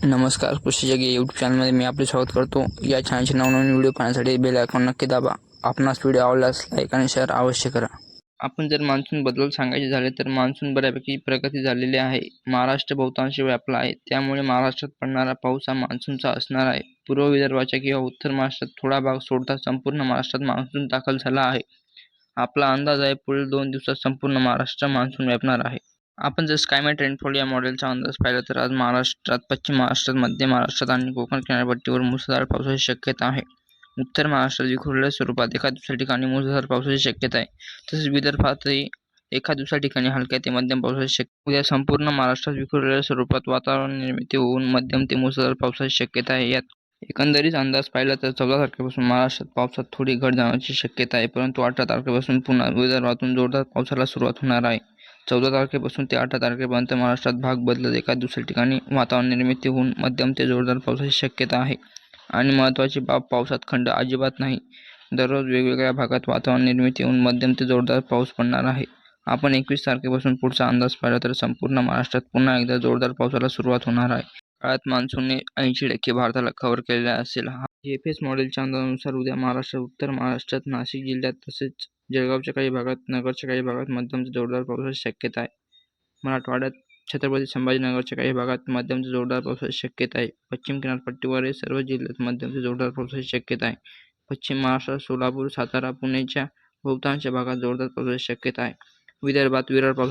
नमस्कार, कृषी जग या यूट्यूब चॅनलमध्ये मी आपले स्वागत करतो. या चॅनलचे नवनवीन व्हिडिओ पाहण्यासाठी बेल आयकॉन नक्की दाबा. आपणास व्हिडिओ आवडल्यास लाईक आणि शेअर अवश्य करा. आपण जर मान्सून बद्दल सांगायचे झाले तर मान्सून बऱ्यापैकी प्रगती झालेली आहे. महाराष्ट्र बहुतांश व्यापला आहे, त्यामुळे महाराष्ट्रात पडणारा पाऊस हा मान्सूनचा असणार आहे. पूर्व विदर्भाच्या किंवा उत्तर महाराष्ट्रात थोडा भाग सोडता संपूर्ण महाराष्ट्रात मान्सून दाखल झाला आहे. आपला अंदाज आहे पुढील 2 दिवसात संपूर्ण महाराष्ट्र मान्सून व्यापणार आहे. आपण जर स्कायमेट रेनफॉल या मॉडेलचा अंदाज पाहिला तर आज महाराष्ट्रात, पश्चिम महाराष्ट्रात, मध्य महाराष्ट्रात आणि कोकण किनारपट्टीवर मुसळधार पावसाची शक्यता आहे. उत्तर महाराष्ट्रात विखुरलेल्या स्वरूपात एका दुसऱ्या ठिकाणी मुसळधार पावसाची शक्यता आहे. तसेच विदर्भातही एका दुसऱ्या ठिकाणी हलक्या ते मध्यम पावसाची शक्यता. उद्या संपूर्ण महाराष्ट्रात विखुरलेल्या स्वरूपात वातावरण निर्मिती होऊन मध्यम ते मुसळधार पावसाची शक्यता आहे. यात एकंदरीत अंदाज पाहिला तर 14 तारखेपासून महाराष्ट्रात पावसात थोडी घट जाणवण्याची शक्यता आहे, परंतु 18 तारखेपासून पुन्हा विदर्भातून जोरदार पावसाला सुरुवात होणार आहे. 14 तारखेपासून ते 18 तारखेपर्यंत महाराष्ट्रात भाग बदलत एका दुसऱ्या ठिकाणी वातावरण निर्मिती होऊन मध्यम ते जोरदार पावसाची शक्यता आहे. आणि महत्त्वाची बाब, पावसात खंड अजिबात नाही. दररोज वेगवेगळ्या भागात वातावरण निर्मिती होऊन मध्यम ते जोरदार पाऊस पडणार आहे. आपण 21 तारखेपासून पुढचा अंदाज पाहिला तर संपूर्ण महाराष्ट्रात पुन्हा एकदा जोरदार पावसाला सुरुवात होणार आहे. काळात मान्सूनने 80% भारताला कव्हर केलेला असेल. जीएफएस मॉडेलच्या अंदाजानुसार उद्या महाराष्ट्रात, उत्तर महाराष्ट्रात, नाशिक जिल्ह्यात तसेच जळगावच्या काही भागात, नगरच्या काही भागात मध्यम ते जोरदार पावसाची शक्यता आहे. मराठवाड्यात छत्रपती संभाजीनगरच्या काही भागात मध्यम ते जोरदार पावसाची शक्यता आहे. पश्चिम किनारपट्टीवरील सर्व जिल्ह्यात मध्यम ते जोरदार पावसाची शक्यता आहे. पश्चिम महाराष्ट्रात सोलापूर, सातारा, पुणेच्या बहुतांश भागात जोरदार पावसाची शक्यता आहे. विदर्भात विरळ पाऊस